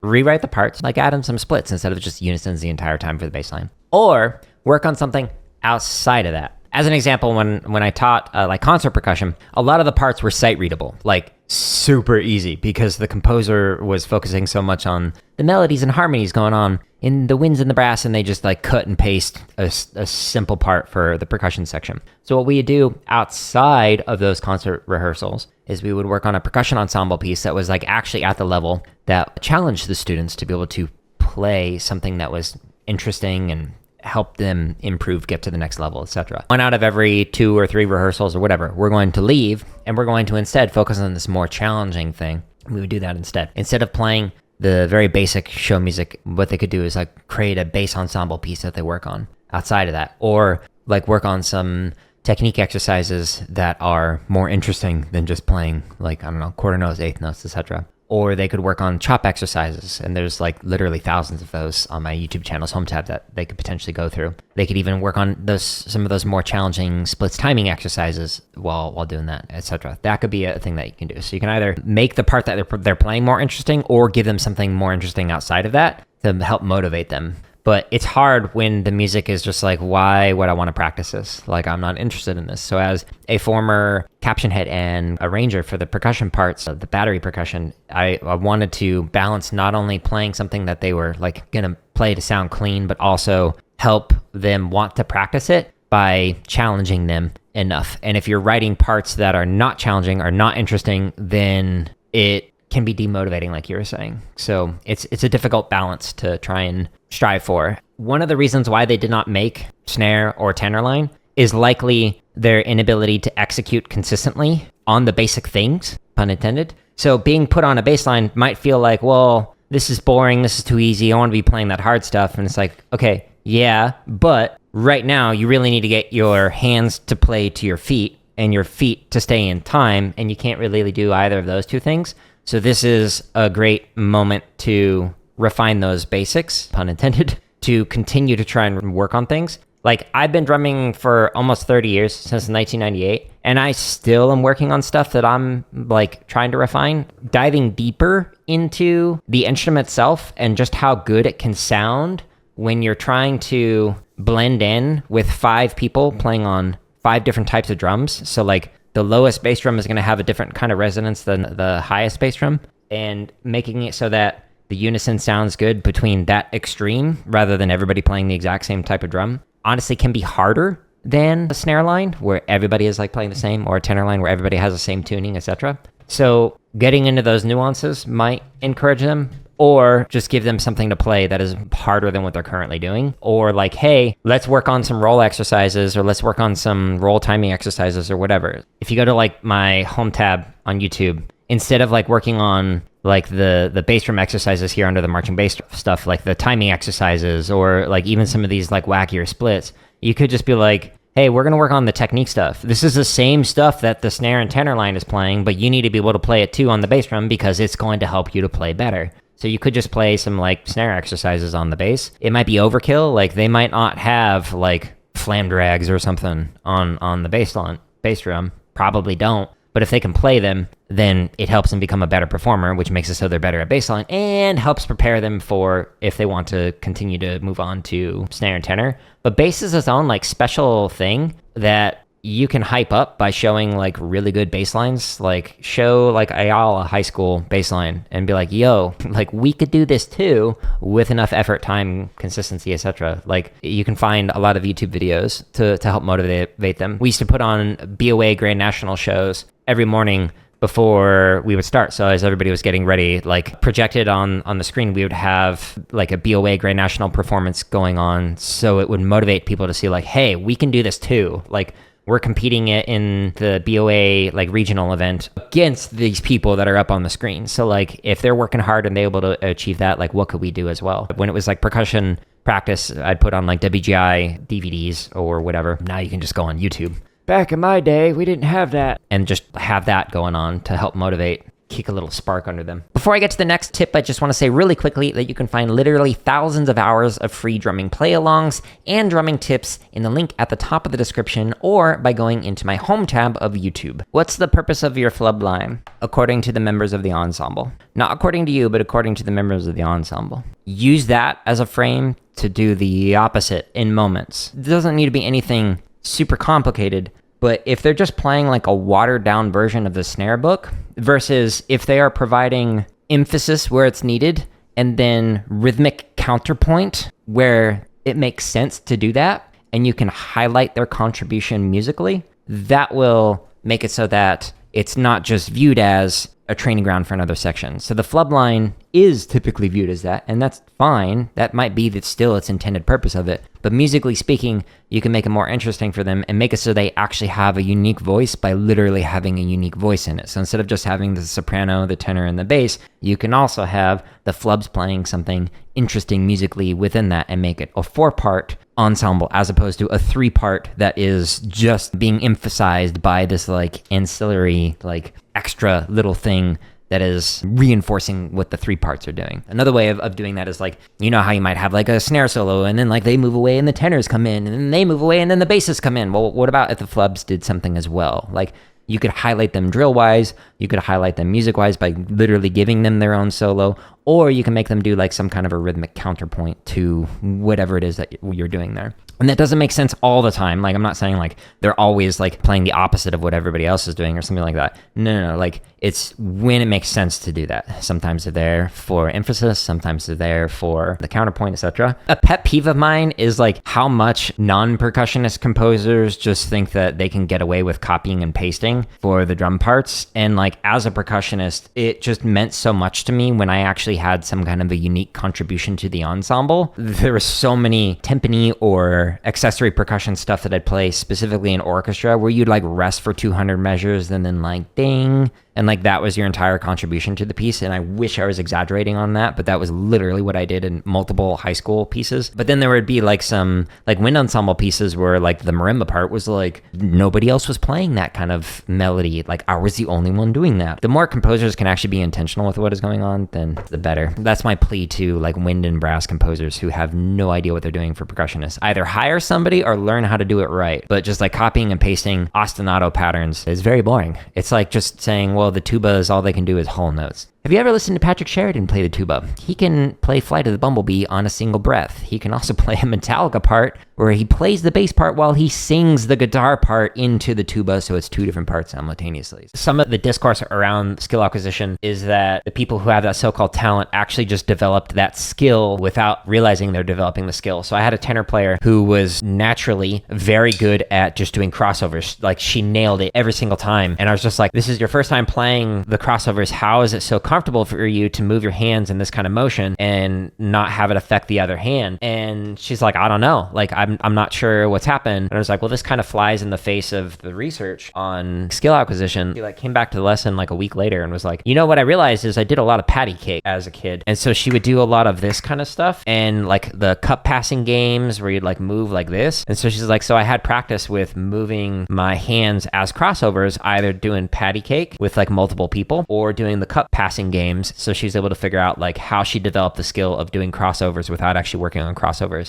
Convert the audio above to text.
rewrite the parts, like add in some splits instead of just unisons the entire time for the bass line. Or work on something outside of that. As an example, when I taught like concert percussion, a lot of the parts were sight readable, like super easy, because the composer was focusing so much on the melodies and harmonies going on in the winds and the brass, and they just like cut and paste a simple part for the percussion section. So what we do outside of those concert rehearsals is we would work on a percussion ensemble piece that was like actually at the level that challenged the students to be able to play something that was interesting and help them improve, get to the next level, etc. One out of every 2 or 3 rehearsals or whatever, we're going to leave and we're going to instead focus on this more challenging thing. We would do that instead. Instead of playing the very basic show music, what they could do is like create a bass ensemble piece that they work on outside of that, or like work on some technique exercises that are more interesting than just playing like, I don't know, quarter notes, eighth notes, etc. Or they could work on chop exercises, and there's like literally thousands of those on my YouTube channel's home tab that they could potentially go through. They could even work on some of those more challenging splits timing exercises while doing that, etc. That could be a thing that you can do. So you can either make the part that they're playing more interesting, or give them something more interesting outside of that to help motivate them. But it's hard when the music is just like, why would I want to practice this? Like, I'm not interested in this. So as a former caption head and arranger for the percussion parts, the battery percussion, I wanted to balance not only playing something that they were like going to play to sound clean, but also help them want to practice it by challenging them enough. And if you're writing parts that are not challenging or not interesting, then it can be demotivating, like you were saying. So it's a difficult balance to try and strive for. One of the reasons why they did not make snare or tenor line is likely their inability to execute consistently on the basic things, pun intended. So being put on a bass line might feel like, well, this is boring, this is too easy, I want to be playing that hard stuff. And it's like, okay, yeah, but right now you really need to get your hands to play to your feet and your feet to stay in time, and you can't really do either of those two things. So this is a great moment to refine those basics, pun intended, to continue to try and work on things. Like, I've been drumming for almost 30 years, since 1998, and I still am working on stuff that I'm like trying to refine, diving deeper into the instrument itself and just how good it can sound when you're trying to blend in with 5 people playing on 5 different types of drums. So like, the lowest bass drum is going to have a different kind of resonance than the highest bass drum, and making it so that the unison sounds good between that extreme rather than everybody playing the exact same type of drum honestly can be harder than a snare line where everybody is like playing the same, or a tenor line where everybody has the same tuning, etc. So getting into those nuances might encourage them, or just give them something to play that is harder than what they're currently doing. Or like, hey, let's work on some roll exercises, or let's work on some roll timing exercises, or whatever. If you go to like my home tab on YouTube, instead of like working on like the bass drum exercises here under the marching bass stuff, like the timing exercises, or like even some of these like wackier splits, you could just be like, hey, we're going to work on the technique stuff. This is the same stuff that the snare and tenor line is playing, but you need to be able to play it too on the bass drum because it's going to help you to play better. So you could just play some like snare exercises on the bass. It might be overkill. Like, they might not have like flam drags or something on the bass drum. Probably don't. But if they can play them, then it helps them become a better performer, which makes it so they're better at bassline and helps prepare them for if they want to continue to move on to snare and tenor. But bass is its own like special thing that you can hype up by showing like really good bass lines. Like, show like Ayala high school bass line and be like, yo, like we could do this too with enough effort, time, consistency, etc. Like, you can find a lot of YouTube videos to help motivate them. We used to put on BOA Grand National shows every morning before we would start. So as everybody was getting ready, like projected on the screen, we would have like a BOA Grand National performance going on. So it would motivate people to see like, hey, we can do this too. Like, we're competing it in the BOA like regional event against these people that are up on the screen. So like, if they're working hard and they're able to achieve that, like what could we do as well? When it was like percussion practice, I'd put on like WGI DVDs or whatever. Now you can just go on YouTube. Back in my day, we didn't have that. And just have that going on to help motivate kick a little spark under them. Before I get to the next tip, I just want to say really quickly that you can find literally thousands of hours of free drumming play-alongs and drumming tips in the link at the top of the description or by going into my home tab of YouTube. What's the purpose of your flub line? According to the members of the ensemble. Not according to you, but according to the members of the ensemble. Use that as a frame to do the opposite in moments. It doesn't need to be anything super complicated, but if they're just playing like a watered down version of the snare book versus if they are providing emphasis where it's needed and then rhythmic counterpoint where it makes sense to do that, and you can highlight their contribution musically, that will make it so that it's not just viewed as a training ground for another section. So the flub line is typically viewed as that, and that's fine. That might be that still its intended purpose of it. But musically speaking, you can make it more interesting for them and make it so they actually have a unique voice by literally having a unique voice in it. So instead of just having the soprano, the tenor, and the bass, you can also have the flubs playing something interesting musically within that and make it a 4-part ensemble as opposed to a 3-part that is just being emphasized by this like ancillary, like extra little thing that is reinforcing what the 3 parts are doing. Another way of doing that is like, you know how you might have like a snare solo and then like they move away and the tenors come in and then they move away and then the basses come in. Well, what about if the flubs did something as well? Like you could highlight them drill-wise, you could highlight them music-wise by literally giving them their own solo, or you can make them do like some kind of a rhythmic counterpoint to whatever it is that you're doing there. And that doesn't make sense all the time. Like, I'm not saying like they're always like playing the opposite of what everybody else is doing or something like that. No. Like it's when it makes sense to do that. Sometimes they're there for emphasis. Sometimes they're there for the counterpoint, etc. A pet peeve of mine is like how much non-percussionist composers just think that they can get away with copying and pasting for the drum parts. And like as a percussionist, it just meant so much to me when I actually had some kind of a unique contribution to the ensemble. There were so many timpani or accessory percussion stuff that I'd play specifically in orchestra where you'd like rest for 200 measures and then like ding, and like that was your entire contribution to the piece. And I wish I was exaggerating on that, but that was literally what I did in multiple high school pieces. But then there would be like some like wind ensemble pieces where like the marimba part was like nobody else was playing that kind of melody. Like I was the only one doing that. The more composers can actually be intentional with what is going on, then the better. That's my plea to like wind and brass composers who have no idea what they're doing for percussionists. Either hire somebody or learn how to do it right. But just like copying and pasting ostinato patterns is very boring. It's like just saying, well, the tuba is all they can do is whole notes. Have you ever listened to Patrick Sheridan play the tuba? He can play Flight of the Bumblebee on a single breath. He can also play a Metallica part where he plays the bass part while he sings the guitar part into the tuba, so it's 2 different parts simultaneously. Some of the discourse around skill acquisition is that the people who have that so-called talent actually just developed that skill without realizing they're developing the skill. So I had a tenor player who was naturally very good at just doing crossovers. Like she nailed it every single time. And I was just like, this is your first time playing the crossovers. How is it so comfortable for you to move your hands in this kind of motion and not have it affect the other hand? And she's like, I don't know. Like, I'm not sure what's happened. And I was like, well, this kind of flies in the face of the research on skill acquisition. She like came back to the lesson like a week later and was like, you know what I realized is I did a lot of patty cake as a kid. And so she would do a lot of this kind of stuff and like the cup passing games where you'd like move like this. And so she's like, so I had practice with moving my hands as crossovers, either doing patty cake with like multiple people or doing the cup passing games. So she's able to figure out like how she developed the skill of doing crossovers without actually working on crossovers.